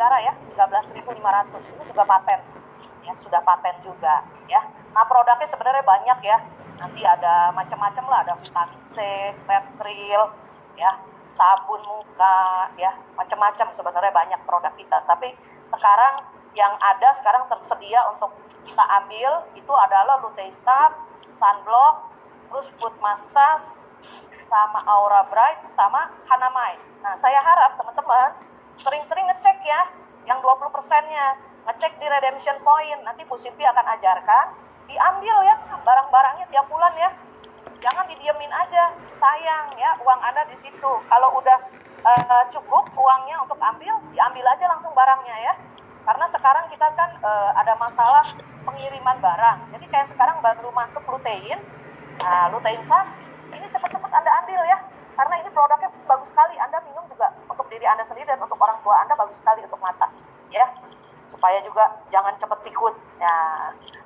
negara ya, 13.500 itu juga paten. Ya, sudah paten juga ya. Nah, produknya sebenarnya banyak ya. Nanti ada macam-macam lah, ada vitamin C, Petril, ya, sabun muka, ya, macam-macam sebenarnya banyak produk kita. Tapi sekarang yang ada sekarang tersedia untuk kita ambil itu adalah lutein sap, sunblock, terus food massage, sama Aura Bright, sama Hanamide. Nah, saya harap teman-teman sering-sering ngecek ya, yang 20%-nya, ngecek di redemption point. Nanti Bu Silvi akan ajarkan, diambil ya barang-barangnya tiap bulan ya. Jangan didiemin aja, sayang ya uang Anda di situ. Kalau udah cukup uangnya untuk ambil, diambil aja langsung barangnya ya. Karena sekarang kita kan ada masalah pengiriman barang. Jadi kayak sekarang baru masuk lutein, lutein sap, ini cepat-cepat Anda ambil ya. Karena ini produknya bagus sekali. Anda minum juga untuk diri Anda sendiri dan untuk orang tua Anda bagus sekali untuk mata ya. Supaya juga jangan cepat pikun ya,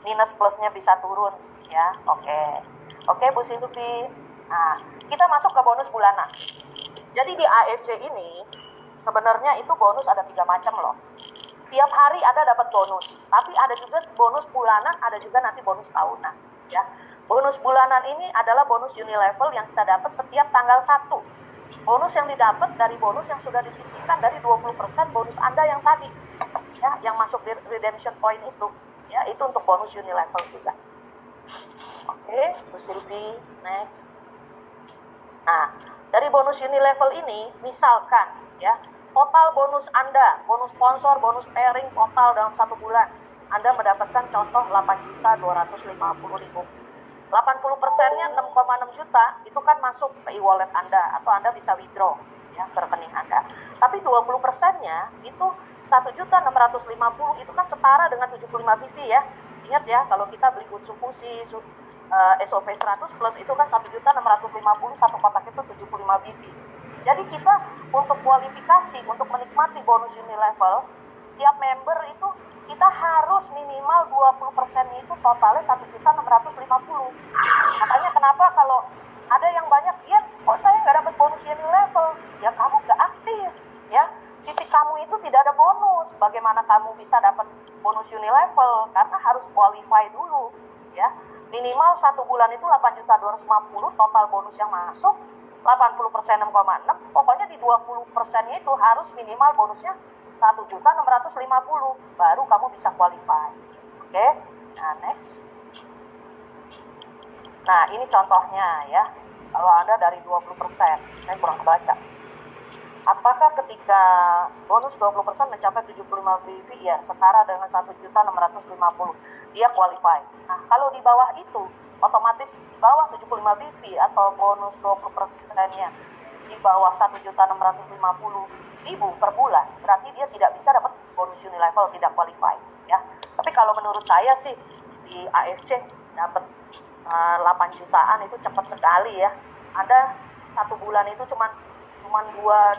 minus plusnya bisa turun ya. Oke Bu Silvi. Nah, kita masuk ke bonus bulanan. Jadi di AFC ini sebenarnya itu bonus ada 3 macam loh. Tiap hari ada dapat bonus, tapi ada juga bonus bulanan, ada juga nanti bonus tahunan ya. Bonus bulanan ini adalah bonus Unilevel yang kita dapat setiap tanggal 1. Bonus yang didapat dari bonus yang sudah disisihkan dari 20% bonus Anda yang tadi ya, yang masuk di redemption point itu ya, itu untuk bonus Unilevel juga. Oke, Bu Silvi, next. Nah, dari bonus Unilevel ini misalkan ya, total bonus Anda, bonus sponsor, bonus pairing total dalam 1 bulan Anda mendapatkan contoh 8.250.000. 80%-nya 6,6 juta itu kan masuk ke e-wallet Anda atau Anda bisa withdraw ya ke rekening Anda. Tapi 20%-nya itu 1.650.000 itu kan setara dengan 75 BV ya. Ingat ya, kalau kita beli Utsufushi SOP 100 plus itu kan 1.650.000, satu kotak itu 75 BV. Jadi kita untuk kualifikasi untuk menikmati bonus Unilevel, setiap member itu kita harus minimal 20% itu totalnya 1.650.000. Makanya kenapa kalau ada yang banyak, ya kok saya nggak dapat bonus Unilevel? Ya kamu nggak aktif ya. Titik kamu itu tidak ada bonus. Bagaimana kamu bisa dapat bonus Unilevel? Karena harus qualify dulu ya. Minimal 1 bulan itu 8.250 total bonus yang masuk, 80% 6,6, pokoknya di 20%-nya itu harus minimal bonusnya 1.650, baru kamu bisa qualify. Oke, nah next. Nah ini contohnya ya, kalau Anda dari 20%, saya kurang kebaca. Apakah ketika bonus 20% mencapai 75 BV ya setara dengan 1.650, dia qualify. Nah kalau di bawah itu, otomatis di bawah 75 BV atau bonus 20%-nya di bawah 1.650.000 per bulan, berarti dia tidak bisa dapat bonus Unilevel, tidak qualify ya. Tapi kalau menurut saya sih di AFC dapat 8 jutaan itu cepat sekali ya. Anda 1 bulan itu cuman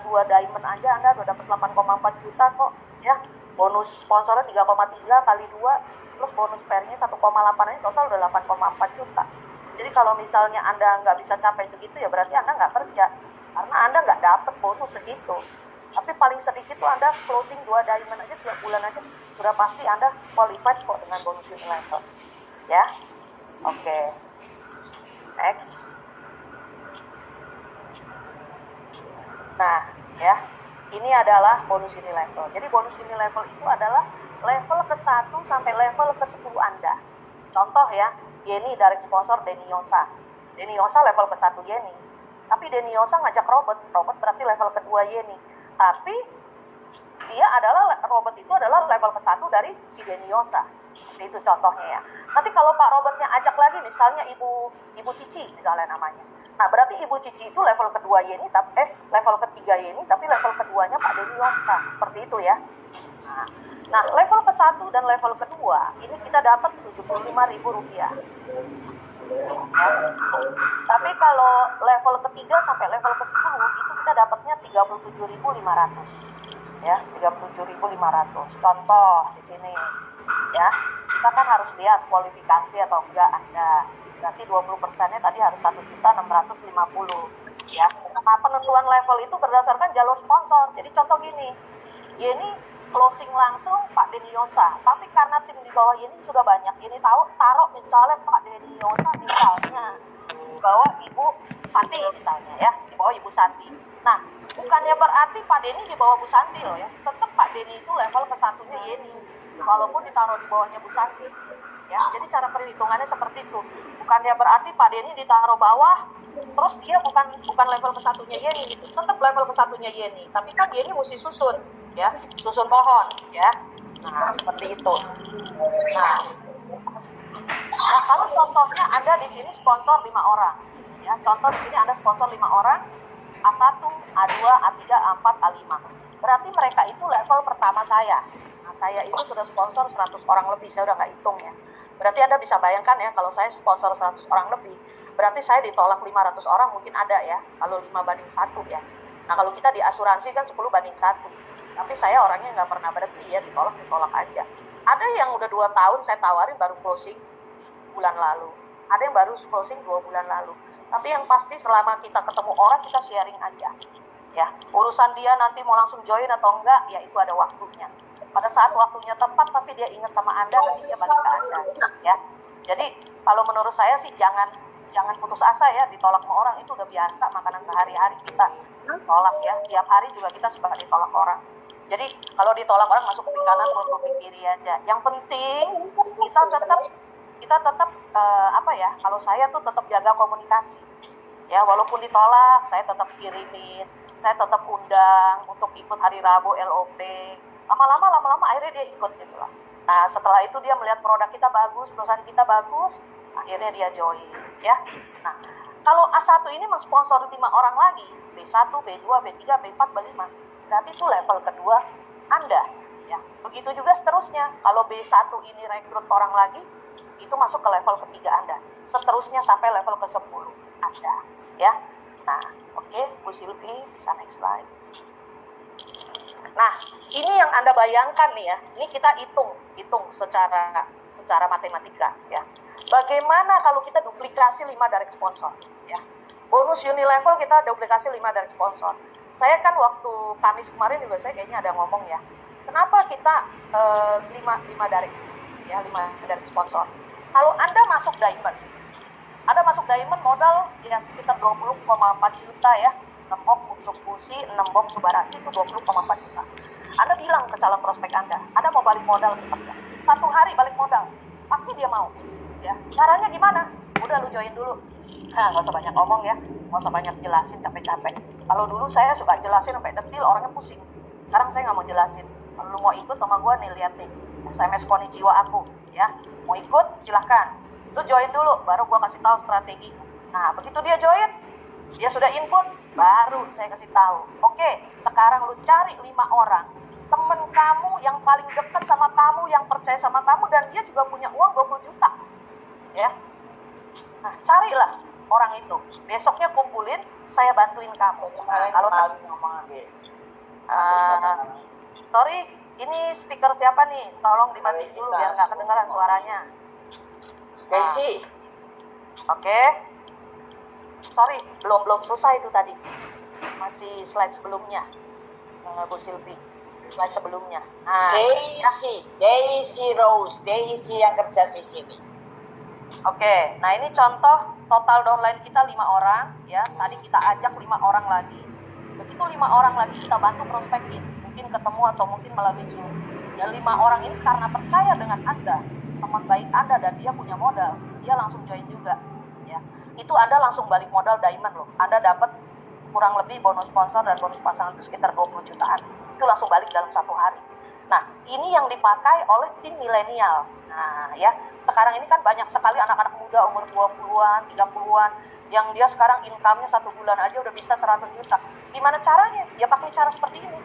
dua diamond aja Anda udah dapat 8,4 juta kok ya. Bonus sponsornya 3,3 kali 2 plus bonus pairnya 1,8 ini total udah 8,4 juta. Jadi kalau misalnya Anda nggak bisa capai segitu ya berarti Anda nggak kerja, karena Anda nggak dapat bonus segitu. Tapi paling sedikit tuh Anda closing 2 diamond aja tiap bulan aja sudah pasti Anda qualified kok dengan bonus Unilevel ya. Oke, next. Nah ya, ini adalah bonus Unilevel. Jadi bonus Unilevel itu adalah level ke-1 sampai level ke-10 Anda. Contoh ya, Yeni direct sponsor Denny Yosa. Denny Yosa level ke-1 Yeni. Tapi Denny Yosa ngajak Robert berarti level kedua Yeni. Tapi dia adalah, Robert itu adalah level ke-1 dari si Denny Yosa. Itu contohnya ya. Nanti kalau Pak Robertnya ajak lagi misalnya Ibu Cici misalnya namanya. Nah berarti Ibu Cici itu level kedua Yeni, level ketiga Yeni, tapi level keduanya Pak Denny Yosa. Seperti itu ya. Nah level ke-1 dan level kedua ini kita dapat Rp75.000 ya. Tapi kalau level ketiga sampai level ke-10 itu kita dapatnya Rp37.500 ya, Rp37.500. Contoh di sini ya, kita kan harus lihat kualifikasi atau enggak Anda. Berarti 20%-nya tadi harus 1.650 ya. Nah penentuan level itu berdasarkan jalur sponsor. Jadi contoh gini, Yeni closing langsung Pak Denny Yosa. Tapi karena tim di bawah ini sudah banyak, ini taruh misalnya Pak Denny Yosa misalnya di bawah Ibu Santi misalnya ya, di bawah Ibu Santi. Nah, bukannya berarti Pak Denny di bawah Bu Santi loh ya. Tetap Pak Denny itu level ke-1-nya Yeni, walaupun ditaruh di bawahnya Bu Santi. Ya, jadi cara perhitungannya seperti itu. Bukannya berarti Pak Denny ditaruh bawah, terus dia bukan level ke-1-nya Yeni, gitu. Tetap level ke-1-nya Yeni. Tapi kan Yeni mesti susun, ya, susun pohon, ya. Nah, seperti itu. Nah, kalau contohnya Anda di sini sponsor 5 orang, ya. Contoh di sini Anda sponsor 5 orang, A1, A2, A3, A4, A5. Berarti mereka itu level pertama saya. Nah, saya itu sudah sponsor 100 orang lebih, saya udah nggak hitung ya. Berarti Anda bisa bayangkan ya, kalau saya sponsor 100 orang lebih, berarti saya ditolak 500 orang mungkin ada ya, kalau 5:1 ya. Nah, kalau kita di asuransi kan 10:1. Tapi saya orangnya nggak pernah berhenti ya, ditolak aja. Ada yang udah 2 tahun saya tawarin baru closing bulan lalu. Ada yang baru closing 2 bulan lalu. Tapi yang pasti selama kita ketemu orang, kita sharing aja. Ya, urusan dia nanti mau langsung join atau enggak, ya itu ada waktunya. Pada saat waktunya tepat, pasti dia ingat sama Anda dan dia balik ke Anda. Ya, jadi kalau menurut saya sih jangan putus asa ya, ditolak sama orang itu udah biasa, makanan sehari-hari kita tolak ya. Tiap hari juga kita suka ditolak orang. Jadi kalau ditolak orang masuk kuping kanan, terus kuping kiri aja. Yang penting kita tetap apa ya? Kalau saya tuh tetap jaga komunikasi. Ya, walaupun ditolak, saya tetap kirimin, saya tetap undang untuk ikut hari Rabu LOP. Lama-lama akhirnya dia ikut gitu loh. Nah, setelah itu dia melihat produk kita bagus, perusahaan kita bagus, akhirnya dia join, ya. Nah, kalau A1 ini mensponsor 5 orang lagi, B1, B2, B3, B4, B5, berarti itu level kedua Anda, ya. Begitu juga seterusnya, kalau B1 ini rekrut orang lagi, itu masuk ke level ketiga Anda. Seterusnya sampai level ke-10 Anda, ya. Nah, oke, Bu Silvi, bisa next slide. Nah, ini yang Anda bayangkan nih ya, ini kita hitung secara matematika ya. Bagaimana kalau kita duplikasi 5 direct sponsor ya. Bonus Unilevel kita duplikasi 5 direct sponsor. Saya kan waktu Kamis kemarin juga saya kayaknya ada ngomong ya. Kenapa kita 5 direct ya, 5 direct sponsor. Kalau Anda masuk Diamond modal ya sekitar 20,4 juta ya. 6 box untuk Fusi, 6 box Subarashi itu 20,4 juta. Anda bilang ke calon prospek Anda mau balik modal seperti 1 hari balik modal, pasti dia mau. Ya, caranya gimana? Udah lu join dulu. Nah, nggak usah banyak ngomong ya, nggak usah banyak jelasin capek-capek. Kalau dulu saya suka jelasin sampai detil, orangnya pusing. Sekarang saya nggak mau jelasin. Kalau lu mau ikut sama gue nih, lihat nih, SMS Konnichiwa aku, ya. Mau ikut, silahkan. Lu join dulu, baru gue kasih tahu strategi. Nah, begitu dia join, dia sudah input, baru saya kasih tahu. Oke, sekarang lu cari 5 orang. Temen kamu yang paling dekat sama kamu, yang percaya sama kamu, dan dia juga punya uang 20 juta. Ya. Nah, carilah orang itu. Besoknya kumpulin, saya bantuin kamu. Kalau sorry, ini speaker siapa nih? Tolong dimatiin dulu biar nggak kedengaran suaranya. Desi. Oke. Sorry, belum selesai itu tadi. Masih slide sebelumnya, Bu Silvi. Slide sebelumnya. Nah, Daisy Rose, Daisy yang kerja di sini. Oke, nah ini contoh total downline kita 5 orang, ya. Tadi kita ajak 5 orang lagi. Begitu 5 orang lagi kita bantu prospekin, mungkin ketemu atau mungkin melalui Zoom. Ya 5 orang ini karena percaya dengan Anda, teman baik Anda dan dia punya modal, dia langsung join juga, ya. Itu Anda langsung balik modal Diamond loh. Anda dapat kurang lebih bonus sponsor dan bonus pasangan itu sekitar 20 jutaan. Itu langsung balik dalam 1 hari. Nah, ini yang dipakai oleh tim milenial. Nah, ya, sekarang ini kan banyak sekali anak-anak muda umur 20-an, 30-an, yang dia sekarang income-nya 1 bulan aja udah bisa 100 juta. Gimana caranya? Ya pakai cara seperti ini.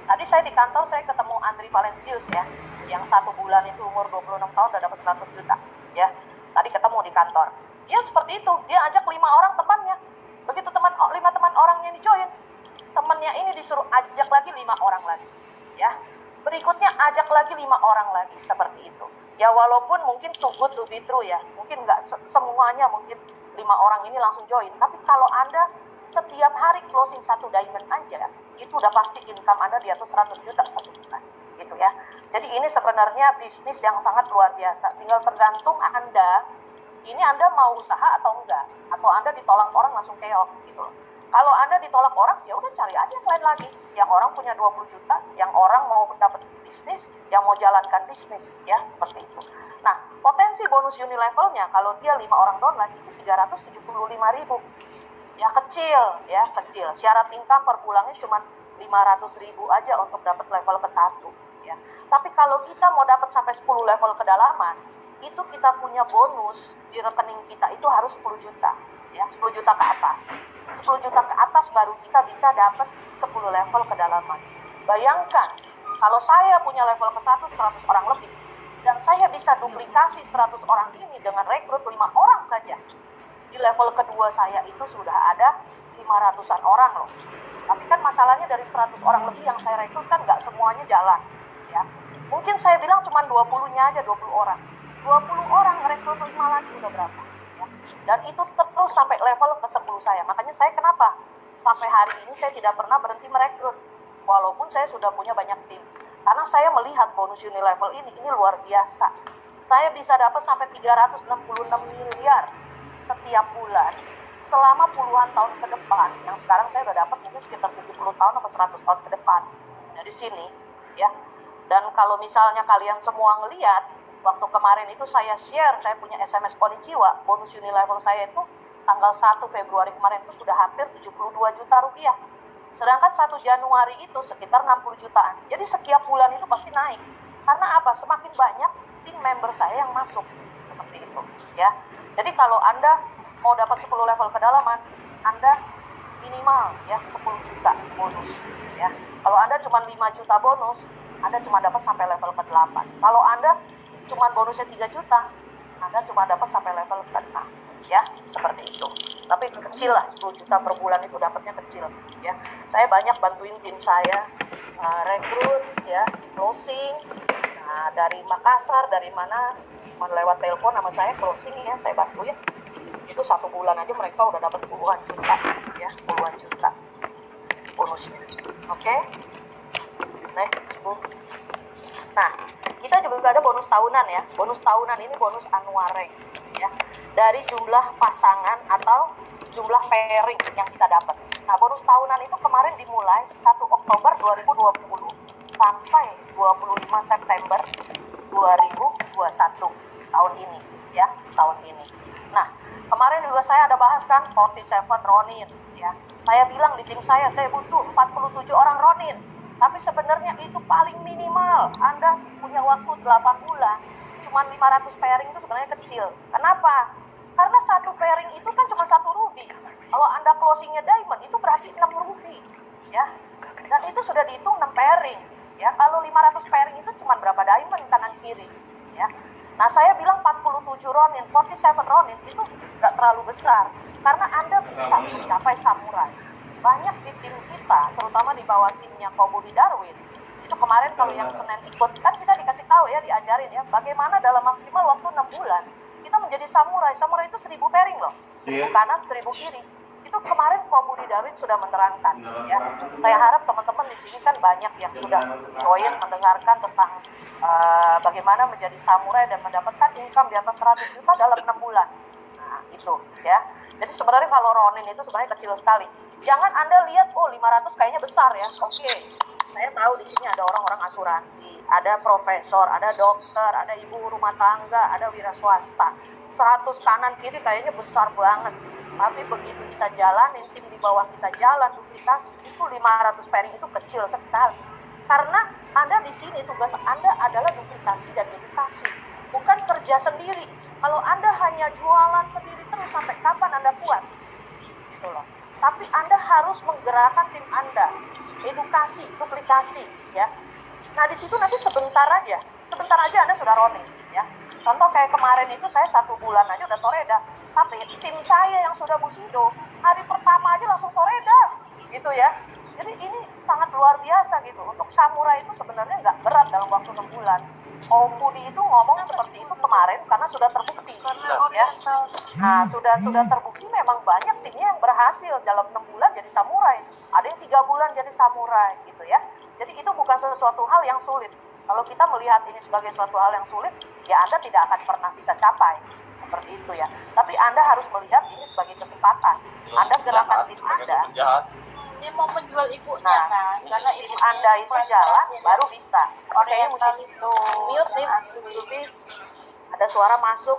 Tadi saya di kantor, saya ketemu Andri Valencius ya, yang 1 bulan itu umur 26 tahun udah dapat 100 juta. Ya, tadi ketemu di kantor. Ya seperti itu, dia ajak 5 orang temannya. Begitu 5 teman orangnya di-join, temannya ini disuruh ajak lagi 5 orang lagi. Ya, berikutnya ajak lagi 5 orang lagi, seperti itu. Ya walaupun mungkin too good to be true ya, mungkin nggak semuanya mungkin 5 orang ini langsung join. Tapi kalau Anda setiap hari closing 1 diamond aja, itu udah pasti income Anda di atas 100 juta 1 bulan. gitu ya. Jadi ini sebenarnya bisnis yang sangat luar biasa. Tinggal tergantung Anda mau usaha atau enggak, atau Anda ditolak orang langsung keok gitu loh. Kalau Anda ditolak orang, ya udah cari aja yang lain lagi. Yang orang punya 20 juta, yang orang mau dapat bisnis, yang mau jalankan bisnis, ya seperti itu. Nah, potensi bonus Unilevelnya kalau dia 5 orang downline itu 375.000. Ya kecil. Syarat income per bulannya cuma 500.000 aja untuk dapat level ke-1 ya. Tapi kalau kita mau dapat sampai 10 level kedalaman, itu kita punya bonus di rekening kita itu harus 10 juta. Ya, 10 juta ke atas. 10 juta ke atas baru kita bisa dapat 10 level kedalaman. Bayangkan, kalau saya punya level ke-1 100 orang lebih, dan saya bisa duplikasi 100 orang ini dengan rekrut 5 orang saja. Di level kedua saya itu sudah ada 500-an orang loh. Tapi kan masalahnya dari 100 orang lebih yang saya rekrut kan nggak semuanya jalan. Ya. Mungkin saya bilang cuma 20-nya aja, 20 orang. 20 orang rekrut 5 lagi udah berapa? Ya. Dan itu terus sampai level ke-10 saya. Makanya saya kenapa? Sampai hari ini saya tidak pernah berhenti merekrut. Walaupun saya sudah punya banyak tim. Karena saya melihat bonus Unilevel ini luar biasa. Saya bisa dapat sampai 366 miliar setiap bulan selama puluhan tahun ke depan. Yang sekarang saya udah dapat mungkin sekitar 70 tahun atau 100 tahun ke depan dari sini ya. Dan kalau misalnya kalian semua ngelihat, waktu kemarin itu saya share, saya punya SMS Konnichiwa, bonus Unilevel saya itu tanggal 1 Februari kemarin itu sudah hampir 72 juta rupiah. Sedangkan 1 Januari itu sekitar 60 jutaan. Jadi setiap bulan itu pasti naik. Karena apa? Semakin banyak tim member saya yang masuk. Seperti itu ya. Jadi kalau Anda mau dapat 10 level kedalaman, Anda minimal ya 10 juta bonus ya. Kalau Anda cuma 5 juta bonus, Anda cuma dapat sampai level ke-8. Kalau Anda cuma bonusnya 3 juta, Anda cuma dapat sampai level ke-6 ya, seperti itu. Tapi kecil lah, 10 juta per bulan itu dapatnya kecil ya. Saya banyak bantuin tim saya rekrut ya, closing. Nah, dari Makassar, dari mana lewat telepon sama saya closing ya, saya bantu ya. Itu 1 bulan aja mereka udah dapat puluhan juta ya, puluhan juta bonusnya. Oke. Next. Nah, kita juga ada bonus tahunan ya. Bonus tahunan ini bonus anuareng ya. Dari jumlah pasangan atau jumlah pairing yang kita dapat. Nah, bonus tahunan itu kemarin dimulai 1 Oktober 2020 sampai 25 September 2021 tahun ini ya, tahun ini. Nah, kemarin juga saya ada bahas kan 47 Ronin ya. Saya bilang di tim saya butuh 47 orang Ronin. Tapi sebenarnya itu paling minimal. Anda punya waktu 8 bulan, cuma 500 pairing itu sebenarnya kecil. Kenapa? Karena 1 pairing itu kan cuma 1 ruby. Kalau Anda closingnya diamond, itu berarti 6 ruby. Ya. Dan itu sudah dihitung 6 pairing. Ya, kalau 500 pairing itu cuma berapa diamond kanan kiri. Ya. Nah, saya bilang 47 Ronin, 47 Ronin itu nggak terlalu besar. Karena Anda bisa mencapai samurai. Banyak di tim kita, terutama di bawah timnya Kobudi Darwin, itu kemarin kalau yang Senin ikut, kan kita dikasih tahu ya, diajarin ya, bagaimana dalam maksimal waktu 6 bulan, kita menjadi samurai. Samurai itu 1000 pairing loh, 1000 kanan, 1000 kiri. Itu kemarin Kobudi Darwin sudah menerangkan ya. Saya harap teman-teman di sini kan banyak yang sudah join mendengarkan tentang bagaimana menjadi samurai dan mendapatkan income di atas 100 juta dalam 6 bulan. Nah, itu ya. Jadi sebenarnya kalau Ronin itu sebenarnya kecil sekali. Jangan Anda lihat, oh 500 kayaknya besar ya. Oke, saya tahu di sini ada orang-orang asuransi, ada profesor, ada dokter, ada ibu rumah tangga, ada wira swasta. 100 kanan kiri kayaknya besar banget. Tapi begitu kita jalanin, tim di bawah kita jalan, duplikasi, itu 500 pairing itu kecil sekali. Karena Anda di sini tugas Anda adalah duplikasi dan edukasi, bukan kerja sendiri. Kalau Anda hanya jualan sendiri terus, sampai kapan Anda kuat? Gitu loh. Tapi Anda harus menggerakkan tim Anda, edukasi, duplikasi, ya. Nah, di situ nanti sebentar aja Anda sudah Ronin, ya. Contoh kayak kemarin itu saya 1 bulan aja udah toreda, tapi tim saya yang sudah Bushido, hari pertama aja langsung toreda, gitu ya. Jadi ini sangat luar biasa gitu. Untuk samurai itu sebenarnya nggak berat dalam waktu 6 bulan. Om Budi itu ngomong seperti itu kemarin karena sudah terbukti ya. Nah, sudah terbukti memang banyak timnya yang berhasil dalam 6 bulan jadi samurai. Ada yang 3 bulan jadi samurai gitu ya. Jadi itu bukan sesuatu hal yang sulit. Kalau kita melihat ini sebagai suatu hal yang sulit, ya Anda tidak akan pernah bisa capai. Seperti itu ya. Tapi Anda harus melihat ini sebagai kesempatan. Anda gerakan tim Anda. Dia mau menjual ibunya kan, karena ibu Anda itu jalan baru bisa. orang Kayaknya yang mesti paling itu mute nih, Lupi. Ada suara masuk.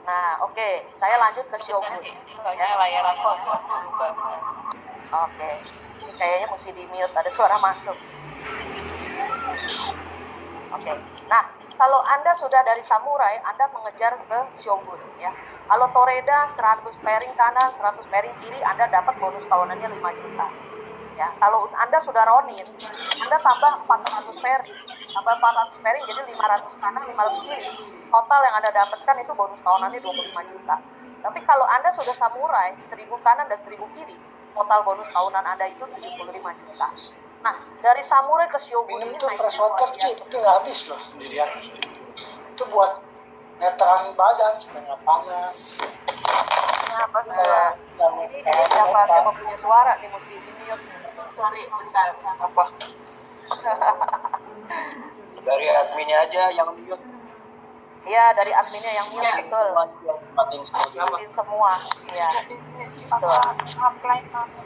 Nah, oke, saya lanjut ke Shogun. Soalnya layar aku berubah. Oke, ini kayaknya mesti di mute, ada suara masuk. Oke, nah kalau Anda sudah dari samurai, Anda mengejar ke Shogun ya. Kalau Toreda 100 pairing kanan, 100 pairing kiri, Anda dapat bonus tahunannya 5 juta. Ya, kalau Anda sudah Ronin, Anda tambah 400 pairing. Tambah 400 pairing jadi 500 kanan, 500 kiri. Total yang Anda dapatkan itu bonus tahunannya 25 juta. Tapi kalau Anda sudah samurai, 1000 kanan dan 1000 kiri, total bonus tahunan Anda itu 75 juta. Nah, dari samurai ke Shogun Minum ini tuh fresh water Ci, tapi nggak habis loh sendirian. Itu buat netralin badan supaya nggak panas. Ini siapa punya suara nih mesti di mute. Sorry, bentar. Apa? Dari adminnya aja yang mute. Iya, dari adminnya yang mute, Ya, betul. Matiin semua. Matiin semua. Iya. Betul. offline mama.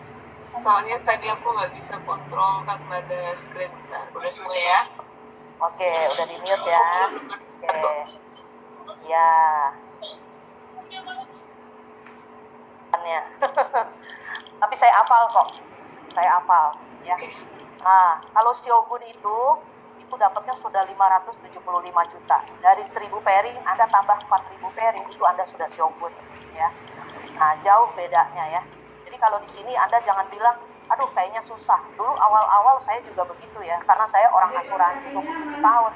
Soalnya tadi aku nggak bisa kontrol kan ada screen. Bentar, udah semua ya. Oke, udah di mute ya. Oke. Ya. Ya. Tapi saya hafal kok. Saya hafal ya. Nah, kalau Shogun itu dapatnya sudah 575 juta. Dari 1000 pairing Anda tambah 4000 pairing itu Anda sudah Shogun ya. Nah, jauh bedanya ya. Jadi kalau di sini Anda jangan bilang, aduh kayaknya susah. Dulu awal-awal saya juga begitu ya, karena saya orang asuransi 27 tahun.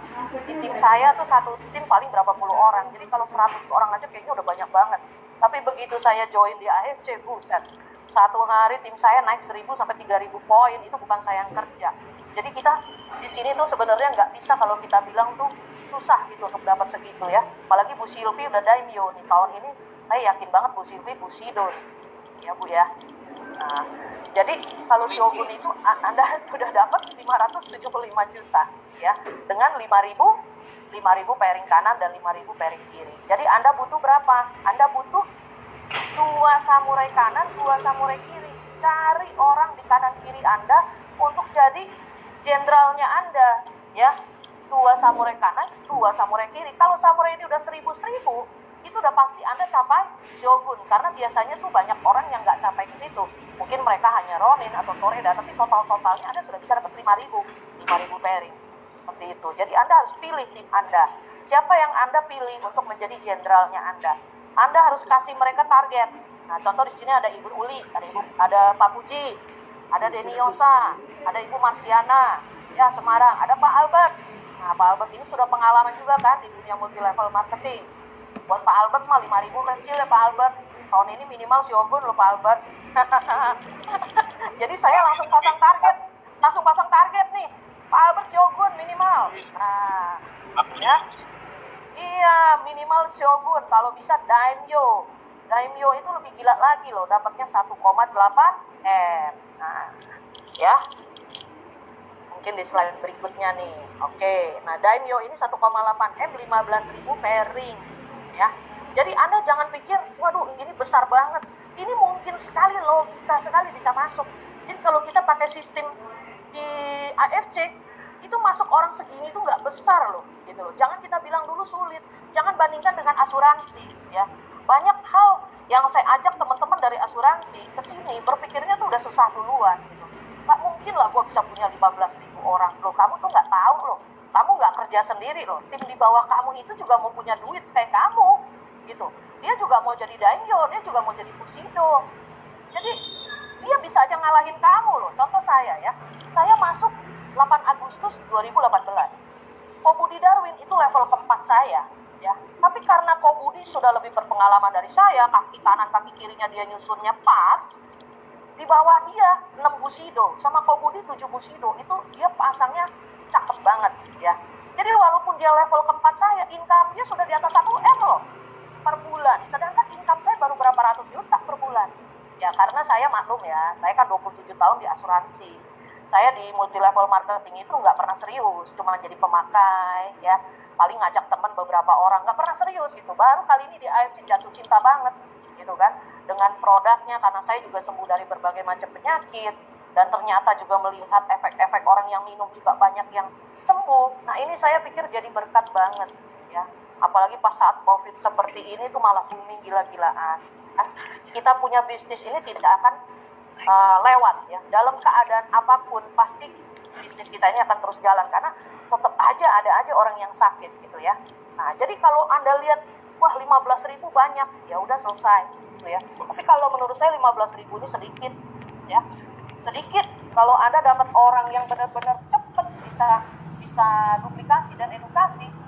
Di tim saya tuh satu tim paling berapa puluh orang. Jadi kalau 100 orang aja kayaknya udah banyak banget. Tapi begitu saya join di AFC, buset. Satu hari tim saya naik 1000 sampai 3000 poin, itu bukan saya yang kerja. Jadi kita di sini tuh sebenarnya nggak bisa kalau kita bilang tuh susah gitu untuk dapat segitu ya. Apalagi Bu Silvi udah daimyo nih tahun ini, saya yakin banget Bu Silvi Bushido ya Bu ya. Nah, jadi kalau Shogun itu Anda sudah dapat 575 juta ya dengan 5.000 pairing kanan dan 5.000 pairing kiri. Jadi Anda butuh berapa? Anda butuh 2 samurai kanan, 2 samurai kiri. Cari orang di kanan kiri Anda untuk jadi jenderalnya Anda ya. 2 samurai kanan, 2 samurai kiri. Kalau samurai ini udah 1000, itu udah pasti Anda capai Shogun, karena biasanya tuh banyak orang yang nggak capai ke situ. Mungkin mereka hanya Ronin atau Toreda, tapi totalnya Anda sudah bisa dapat 5.000 pairing. Seperti itu. Jadi Anda harus pilih tim Anda. Siapa yang Anda pilih untuk menjadi jenderalnya Anda? Anda harus kasih mereka target. Nah, contoh di sini ada Ibu Uli, ada Pak Puji, ada Deni Yosa, ada Ibu Marsiana, ya Semarang, ada Pak Albert. Nah, Pak Albert ini sudah pengalaman juga kan di dunia multi level marketing. Buat Pak Albert mah 5.000 kecil ya Pak Albert. Tahun ini minimal Shogun loh Pak Albert. Jadi saya langsung pasang target nih. Pak Albert Shogun minimal. Nah, ya. Iya, minimal Shogun. Kalau bisa Daimyo. Daimyo itu lebih gila lagi loh, dapatnya 1,8 M. Nah, ya. Mungkin di slide berikutnya nih. Oke, nah Daimyo ini 1,8 M 15.000 pairing. Ya, jadi Anda jangan pikir, waduh ini besar banget. Ini mungkin sekali logika sekali bisa masuk. Jadi kalau kita pakai sistem di AFC, itu masuk orang segini itu nggak besar loh, gitu loh. Jangan kita bilang dulu sulit. Jangan bandingkan dengan asuransi, ya. Banyak hal yang saya ajak teman-teman dari asuransi ke sini berpikirnya tuh udah susah duluan, gitu. Nggak mungkin lah gue bisa punya 15.000 orang. Loh, kamu tuh nggak tahu loh. Kamu nggak kerja sendiri loh. Tim di bawah kamu itu juga mau punya duit kayak kamu, gitu. Dia juga mau jadi Daimyo, dia juga mau jadi Bushido. Jadi dia bisa aja ngalahin kamu loh. Contoh saya ya, saya masuk 8 Agustus 2018. Kobudi Darwin itu level keempat saya, ya. Tapi karena Kobudi sudah lebih berpengalaman dari saya, kaki kanan kaki kirinya dia nyusunnya pas. Di bawah dia 6 Bushido, sama Kobudi 7 Bushido, itu dia pasangnya cakep banget ya. Jadi walaupun dia level keempat saya, income-nya sudah di atas 1 M loh per bulan. Sedangkan income saya baru berapa ratus juta per bulan. Ya karena saya maklum ya, saya kan 27 tahun di asuransi. Saya di multi level marketing itu nggak pernah serius, cuma jadi pemakai ya. Paling ngajak teman beberapa orang, nggak pernah serius gitu. Baru kali ini di AFC jatuh cinta banget gitu kan. Dengan produknya, karena saya juga sembuh dari berbagai macam penyakit. Dan ternyata juga melihat efek-efek orang yang minum juga banyak yang sembuh. Nah ini saya pikir jadi berkat banget ya. Apalagi pas saat COVID seperti ini tuh malah booming gila-gilaan. Kita punya bisnis ini tidak akan lewat ya. Dalam keadaan apapun pasti bisnis kita ini akan terus jalan karena tetap aja ada aja orang yang sakit gitu ya. Nah, jadi kalau Anda lihat wah 15.000 banyak, ya udah selesai gitu ya. Tapi kalau menurut saya 15.000 ini sedikit ya. Sedikit kalau Anda dapat orang yang benar-benar cepat bisa duplikasi dan edukasi